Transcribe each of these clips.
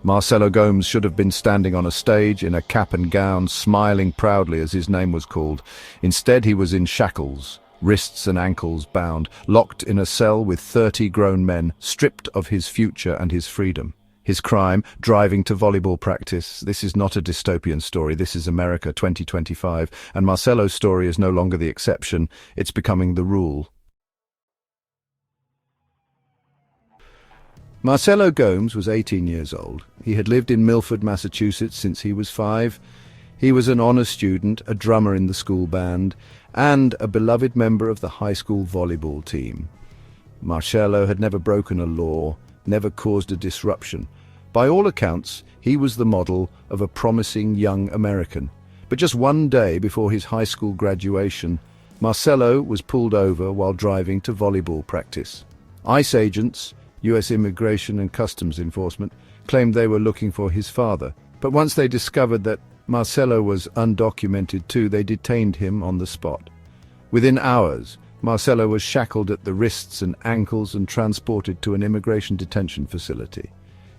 Marcelo Gomes should have been standing on a stage in a cap and gown, smiling proudly as his name was called. Instead, he was in shackles, wrists and ankles bound, locked in a cell with 30 grown men, stripped of his future and his freedom. His crime, driving to volleyball practice. This is not a dystopian story, this is America 2025, and Marcelo's story is no longer the exception, it's becoming the rule. Marcelo Gomes was 18 years old. He had lived in Milford, Massachusetts since he was 5. He was an honor student, a drummer in the school band, and a beloved member of the high school volleyball team. Marcelo had never broken a law, never caused a disruption. By all accounts, he was the model of a promising young American. But just one day before his high school graduation, Marcelo was pulled over while driving to volleyball practice. ICE agents, U.S. Immigration and Customs Enforcement, claimed they were looking for his father. But once they discovered that Marcelo was undocumented too, they detained him on the spot. Within hours, Marcelo was shackled at the wrists and ankles and transported to an immigration detention facility.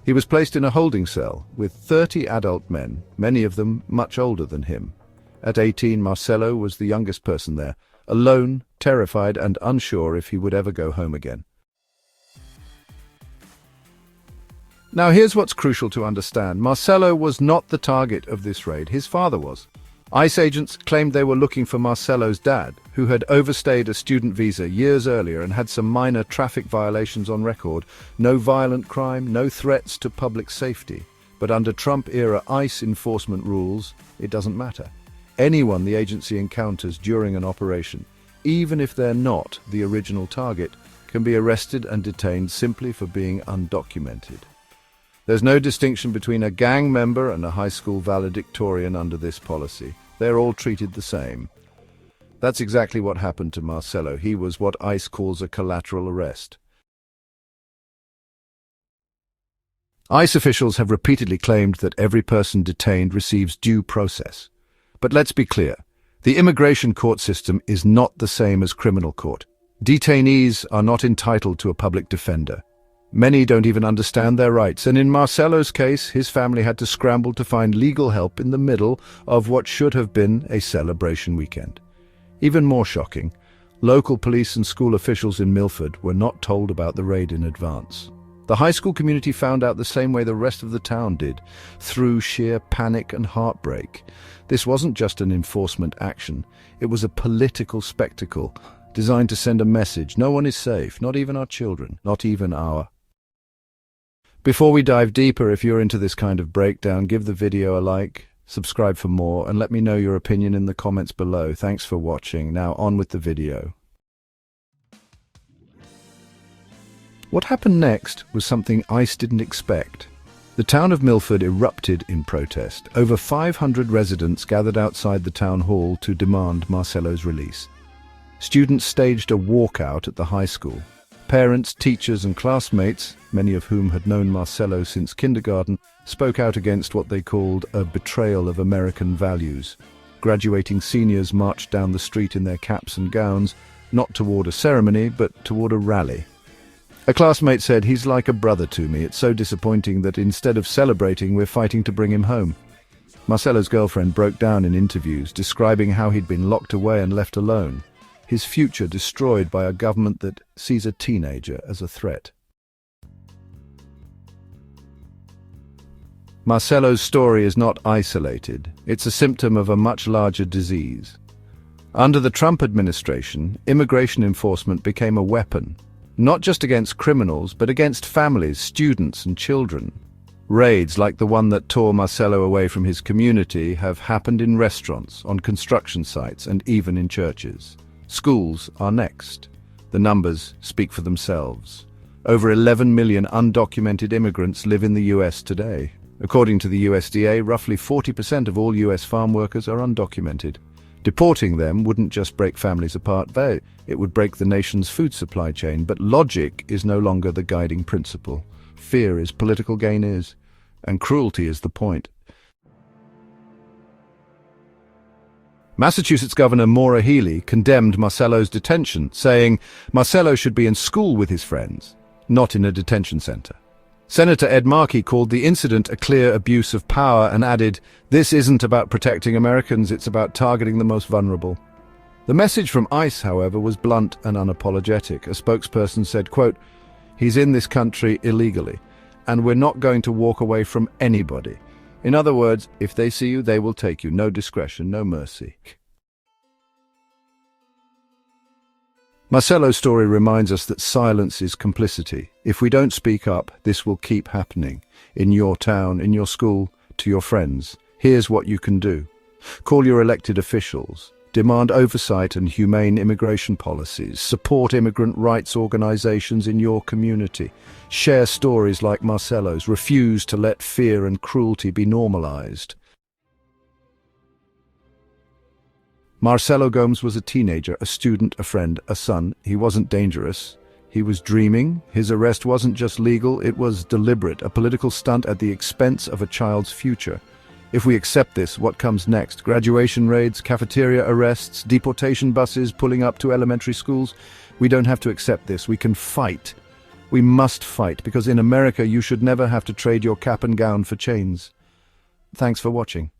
He was placed in a holding cell with 30 adult men, many of them much older than him. At 18, Marcelo was the youngest person there, alone, terrified and unsure if he would ever go home again. Now here's what's crucial to understand. Marcelo was not the target of this raid, his father was. ICE agents claimed they were looking for Marcelo's dad, who had overstayed a student visa years earlier and had some minor traffic violations on record. No violent crime, no threats to public safety. But under Trump-era ICE enforcement rules, it doesn't matter. Anyone the agency encounters during an operation, even if they're not the original target, can be arrested and detained simply for being undocumented. There's no distinction between a gang member and a high school valedictorian under this policy. They're all treated the same. That's exactly what happened to Marcelo. He was what ICE calls a collateral arrest. ICE officials have repeatedly claimed that every person detained receives due process. But let's be clear, the immigration court system is not the same as criminal court. Detainees are not entitled to a public defender. Many don't even understand their rights, and in Marcelo's case, his family had to scramble to find legal help in the middle of what should have been a celebration weekend. Even more shocking, local police and school officials in Milford were not told about the raid in advance. The high school community found out the same way the rest of the town did, through sheer panic and heartbreak. This wasn't just an enforcement action, it was a political spectacle designed to send a message. No one is safe, not even our children, not even our. Before we dive deeper, if you're into this kind of breakdown, give the video a like, subscribe for more, and let me know your opinion in the comments below. Thanks for watching. Now on with the video. What happened next was something ICE didn't expect. The town of Milford erupted in protest. Over 500 residents gathered outside the town hall to demand Marcelo's release. Students staged a walkout at the high school. Parents, teachers and classmates, many of whom had known Marcelo since kindergarten, spoke out against what they called a betrayal of American values. Graduating seniors marched down the street in their caps and gowns, not toward a ceremony, but toward a rally. A classmate said, "He's like a brother to me. It's so disappointing that instead of celebrating, we're fighting to bring him home." Marcelo's girlfriend broke down in interviews, describing how he'd been locked away and left alone. His future destroyed by a government that sees a teenager as a threat. Marcelo's story is not isolated. It's a symptom of a much larger disease. Under the Trump administration, immigration enforcement became a weapon, not just against criminals, but against families, students, and children. Raids like the one that tore Marcelo away from his community have happened in restaurants, on construction sites, and even in churches. Schools are next. The numbers speak for themselves. Over 11 million undocumented immigrants live in the US today. According to the USDA, roughly 40% of all US farm workers are undocumented. Deporting them wouldn't just break families apart, it would break the nation's food supply chain. But logic is no longer the guiding principle. Fear is, political gain is, and cruelty is the point. Massachusetts Governor Maura Healey condemned Marcelo's detention, saying Marcelo should be in school with his friends, not in a detention center. Senator Ed Markey called the incident a clear abuse of power and added, "This isn't about protecting Americans, it's about targeting the most vulnerable." The message from ICE, however, was blunt and unapologetic. A spokesperson said, quote, "He's in this country illegally, and we're not going to walk away from anybody. In other words, if they see you, they will take you. No discretion, no mercy." Marcelo's story reminds us that silence is complicity. If we don't speak up, this will keep happening. In your town, in your school, to your friends. Here's what you can do. Call your elected officials. Demand oversight and humane immigration policies. Support immigrant rights organizations in your community. Share stories like Marcelo's. Refuse to let fear and cruelty be normalized. Marcelo Gomes was a teenager, a student, a friend, a son. He wasn't dangerous. He was dreaming. His arrest wasn't just legal, it was deliberate, a political stunt at the expense of a child's future. If we accept this, what comes next? Graduation raids, cafeteria arrests, deportation buses pulling up to elementary schools? We don't have to accept this. We can fight. We must fight, because in America you should never have to trade your cap and gown for chains. Thanks for watching.